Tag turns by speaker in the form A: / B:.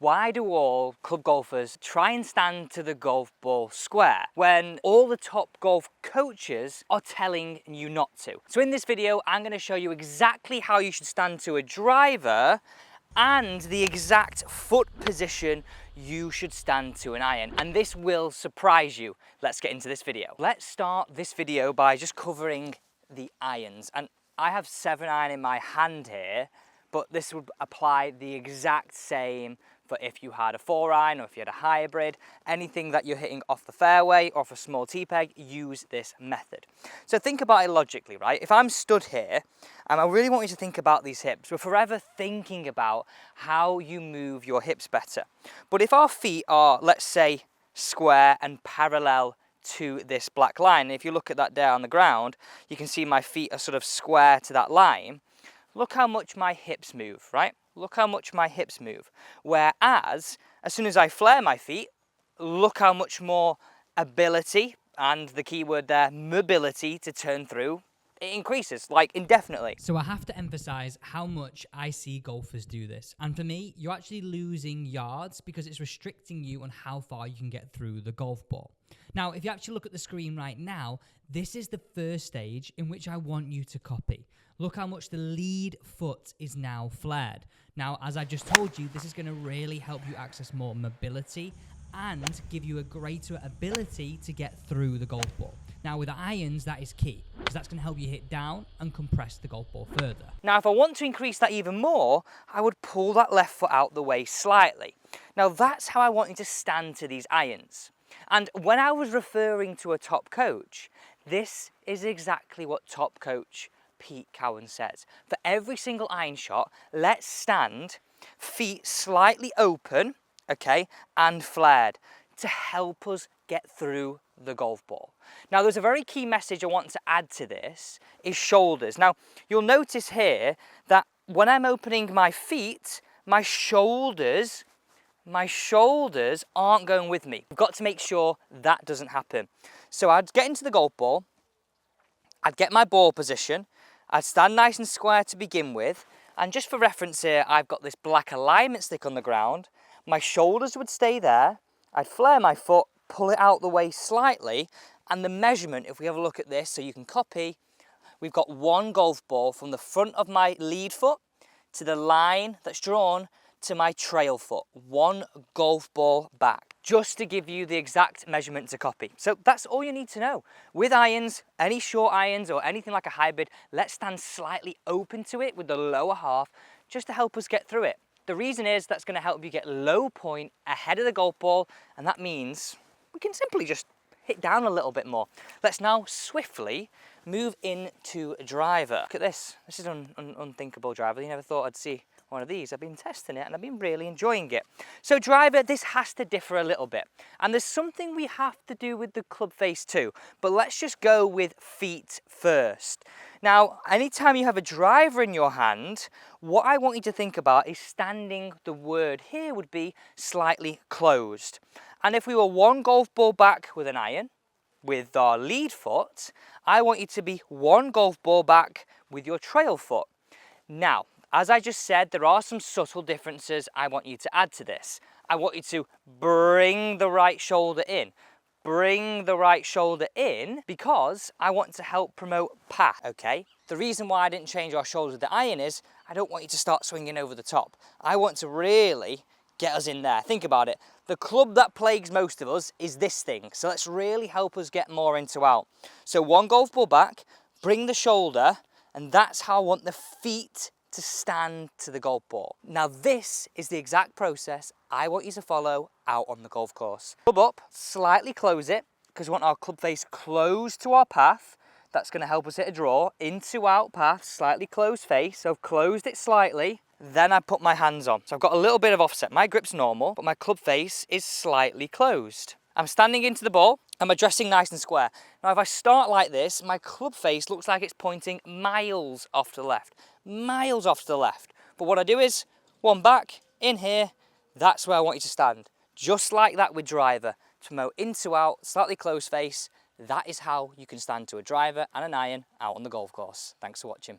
A: Why do all club golfers try and stand to the golf ball square when all the top golf coaches are telling you not to? So in this video, I'm going to show you exactly how you should stand to a driver and the exact foot position you should stand to an iron. And this will surprise you. Let's get into this video. Let's start this video by just covering the irons. And I have 7-iron in my hand here, but this would apply the exact same for if you had a 4-iron or if you had a hybrid, anything that you're hitting off the fairway or off a small tee peg, use this method. So think about it logically, right? If I'm stood here, and I really want you to think about these hips, we're forever thinking about how you move your hips better. But if our feet are, let's say, square and parallel to this black line, and if you look at that there on the ground, you can see my feet are sort of square to that line. Look how much my hips move, right? Look how much my hips move. Whereas, as soon as I flare my feet, look how much more ability, and the key word there, mobility, to turn through, it increases, like indefinitely.
B: So I have to emphasize how much I see golfers do this. And for me, you're actually losing yards because it's restricting you on how far you can get through the golf ball. Now, if you actually look at the screen right now, this is the first stage in which I want you to copy. Look how much the lead foot is now flared. Now, as I just told you, this is going to really help you access more mobility and give you a greater ability to get through the golf ball. Now, with irons, that is key, because that's going to help you hit down and compress the golf ball further.
A: Now, if I want to increase that even more, I would pull that left foot out the way slightly. Now, that's how I want you to stand to these irons. And when I was referring to a top coach, this is exactly what top coach Pete Cowan says. For every single iron shot, let's stand feet slightly open, okay, and flared to help us get through the golf ball. Now, there's a very key message I want to add to this, is shoulders. Now, you'll notice here that when I'm opening my feet, my shoulders aren't going with me. We've got to make sure that doesn't happen. So I'd get into the golf ball, I'd get my ball position, I'd stand nice and square to begin with, and just for reference here, I've got this black alignment stick on the ground. My shoulders would stay there, I'd flare my foot, pull it out the way slightly, and the measurement, if we have a look at this so you can copy, we've got one golf ball from the front of my lead foot to the line that's drawn to my trail foot, one golf ball back, just to give you the exact measurement to copy. So that's all you need to know. With irons, any short irons or anything like a hybrid, let's stand slightly open to it with the lower half, just to help us get through it. The reason is that's going to help you get low point ahead of the golf ball, and that means we can simply just hit down a little bit more. Let's now swiftly move into a driver. Look at this. This is an unthinkable driver. You never thought I'd see one of these. I've been testing it and I've been really enjoying it. So driver, this has to differ a little bit. And there's something we have to do with the club face too. But let's just go with feet first. Now, anytime you have a driver in your hand, what I want you to think about is standing, the word here would be slightly closed. And if we were one golf ball back with an iron, with our lead foot, I want you to be one golf ball back with your trail foot. Now, as I just said, there are some subtle differences I want you to add to this. I want you to bring the right shoulder in. Bring the right shoulder in because I want to help promote path, okay? The reason why I didn't change our shoulder with the iron is I don't want you to start swinging over the top. I want to really get us in there. Think about it. The club that plagues most of us is this thing. So let's really help us get more into out. So one golf ball back, bring the shoulder, and that's how I want the feet to stand to the golf ball. Now this is the exact process I want you to follow out on the golf course. Club up, slightly close it, because we want our club face close to our path. That's going to help us hit a draw, into out path, slightly closed face. So I've closed it slightly, then I put my hands on. So I've got a little bit of offset. My grip's normal, but my club face is slightly closed. I'm standing into the ball, I'm addressing nice and square. Now if I start like this, my club face looks like it's pointing miles off to the left. Miles off to the left. But what I do is, one back, in here, that's where I want you to stand. Just like that with driver. To promote into out, slightly closed face, that is how you can stand to a driver and an iron out on the golf course. Thanks for watching.